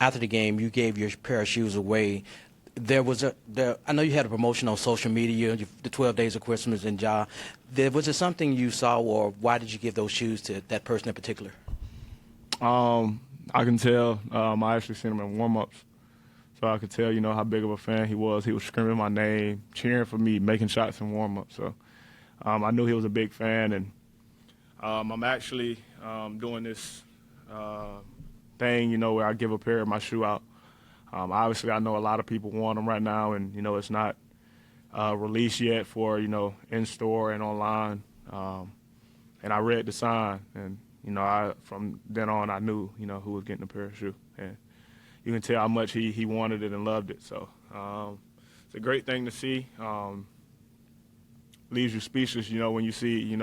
after the game, you gave your pair of shoes away. I know you had a promotion on social media, the 12 Days of Christmas and Ja. Was it something you saw, or why did you give those shoes to that person in particular? I can tell. I actually seen him in warm-ups, so I could tell, how big of a fan he was. He was screaming my name, cheering for me, making shots in warm-ups. So I knew he was a big fan, and I'm actually doing this thing, where I give a pair of my shoe out. Obviously, I know a lot of people want them right now, and, it's not released yet for, in store and online. And I read the sign, and, from then on, I knew, who was getting a pair of shoe. And you can tell how much he wanted it and loved it. So it's a great thing to see. Leaves you speechless, when you see,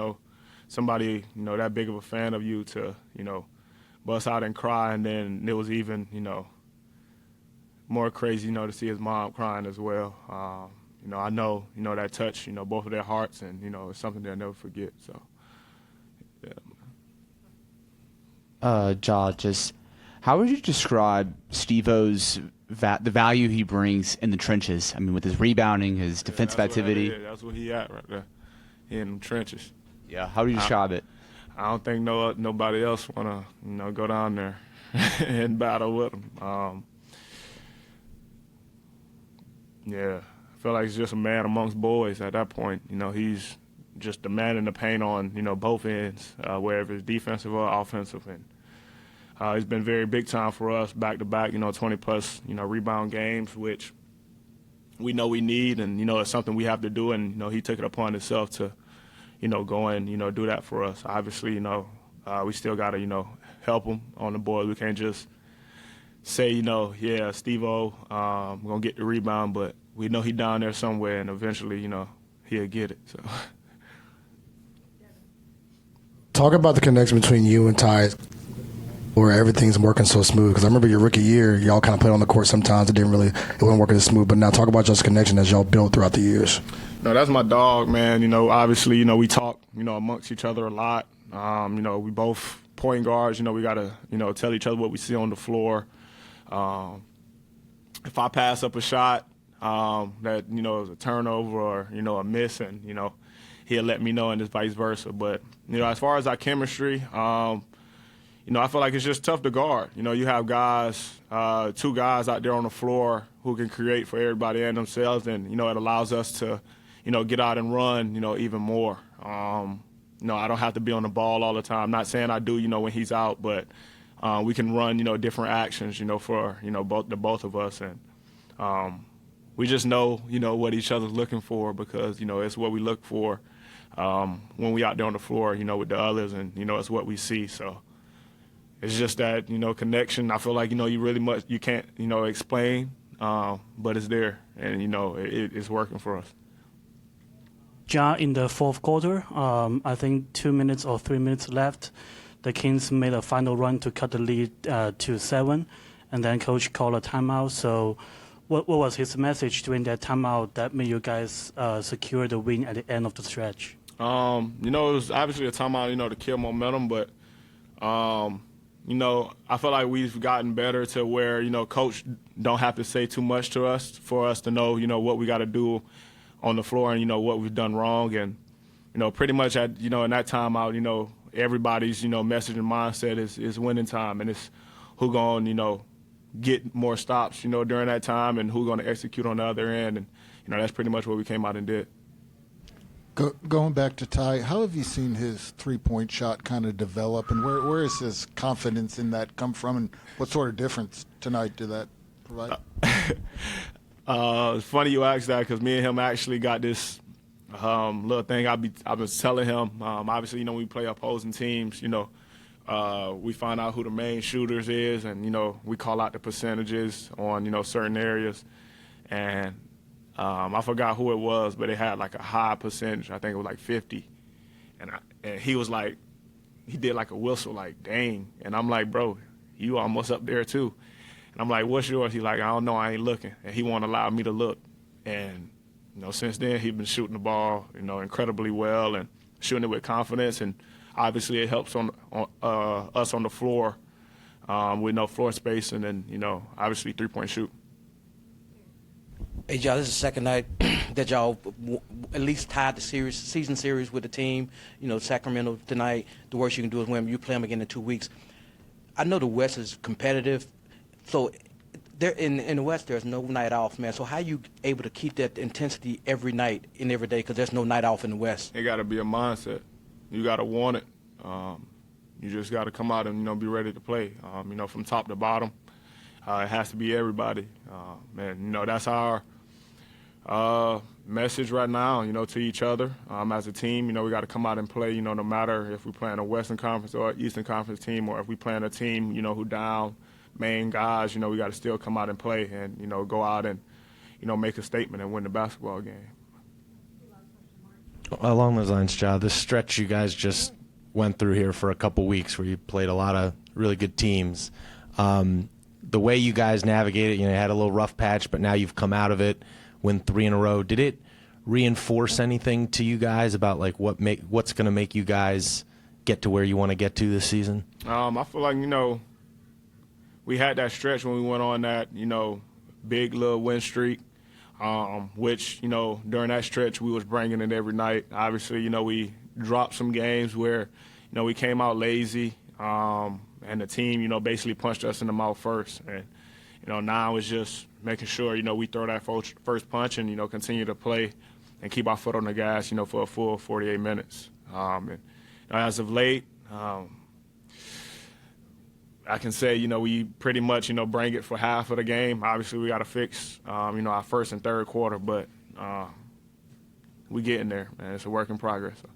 somebody, that big of a fan of you to, bust out and cry. And then it was even, more crazy, to see his mom crying as well. I know, that touched, both of their hearts, and, it's something they'll never forget. So, yeah. Ja, just how would you describe Steve-O's the value he brings in the trenches? I mean, with his rebounding, his defensive activity. That's where he at right there, in the trenches. Yeah, how would you describe it? I don't think nobody else want to, go down there and battle with him. Yeah, I feel like he's just a man amongst boys at that point. He's just the man in the paint on, both ends, whether it's defensive or offensive. And he's been very big time for us, back-to-back, 20-plus, rebound games, which we know we need, and, it's something we have to do. And, he took it upon himself to, go and, do that for us. Obviously, we still got to, help him on the board. We can't just say, yeah, Steve-O, we're going to get the rebound, but we know he's down there somewhere, and eventually, he'll get it. So. Talk about the connection between you and Ty, where everything's working so smooth. Because I remember your rookie year, y'all kind of played on the court sometimes. It wasn't working as smooth. But now talk about just connection as y'all built throughout the years. No, that's my dog, man. Obviously, we talk, amongst each other a lot. We both point guards. We got to, tell each other what we see on the floor. If I pass up a shot that, is a turnover or, a miss, and, he'll let me know, and it's vice versa. But, as far as our chemistry, I feel like it's just tough to guard. You have guys, two guys out there on the floor who can create for everybody and themselves, and, it allows us to, get out and run, even more. I don't have to be on the ball all the time. Not saying I do, when he's out, but we can run, different actions, for, both of us. And we just know, what each other's looking for, because, it's what we look for when we out there on the floor, with the others, and, it's what we see. So it's just that, connection. I feel like, you can't, explain, but it's there, and, it's working for us. Ja, in the fourth quarter, I think 2 minutes or 3 minutes left, the Kings made a final run to cut the lead to 7, and then Coach called a timeout. So what was his message during that timeout that made you guys secure the win at the end of the stretch? It was obviously a timeout, to kill momentum, but, I feel like we've gotten better to where, Coach don't have to say too much to us for us to know, what we got to do on the floor and, what we've done wrong. And, pretty much at, in that timeout, everybody's, message and mindset is winning time, and it's who going, get more stops, during that time, and who going to execute on the other end. And, that's pretty much what we came out and did. Going back to Ty, how have you seen his three-point shot kind of develop, and where is his confidence in that come from, and what sort of difference tonight did that provide? It's funny you asked that, because me and him actually got this little thing I've been telling him. Obviously, when we play opposing teams, we find out who the main shooters is, and, we call out the percentages on, certain areas. And I forgot who it was, but it had like a high percentage. I think it was like 50. And he was like, he did like a whistle, like, dang. And I'm like, bro, you almost up there too. And I'm like, what's yours? He's like, I don't know, I ain't looking. And he won't allow me to look. And, since then he's been shooting the ball, incredibly well and shooting it with confidence. And obviously it helps on us on the floor with no floor space, and then, obviously 3-point shoot. Hey, y'all, this is the second night that y'all at least tied the season series with the team. Sacramento tonight, the worst you can do is win. You play them again in 2 weeks. I know the West is competitive, so in the West there's no night off, man. So how are you able to keep that intensity every night and every day, because there's no night off in the West? It got to be a mindset. You got to want it. You just got to come out and, be ready to play, from top to bottom. It has to be everybody. That's our message right now, to each other as a team. We got to come out and play, no matter if we play in a Western Conference or Eastern Conference team, or if we play in a team, who down main guys, we got to still come out and play and, go out and, make a statement and win the basketball game. Along those lines, Ja, this stretch you guys just went through here for a couple weeks where you played a lot of really good teams. The way you guys navigated, you had a little rough patch, but now you've come out of it, win 3 in a row. Did it reinforce anything to you guys about what's going to make you guys get to where you want to get to this season? I feel like, we had that stretch when we went on that, big little win streak, which, during that stretch we was bringing it every night. Obviously, we dropped some games where, we came out lazy, and the team, basically punched us in the mouth first. And, now it's just making sure, we throw that first punch and, continue to play and keep our foot on the gas, for a full 48 minutes. And as of late, I can say, we pretty much, bring it for half of the game. Obviously, we got to fix, our first and third quarter, but we getting there, man. It's a work in progress. So.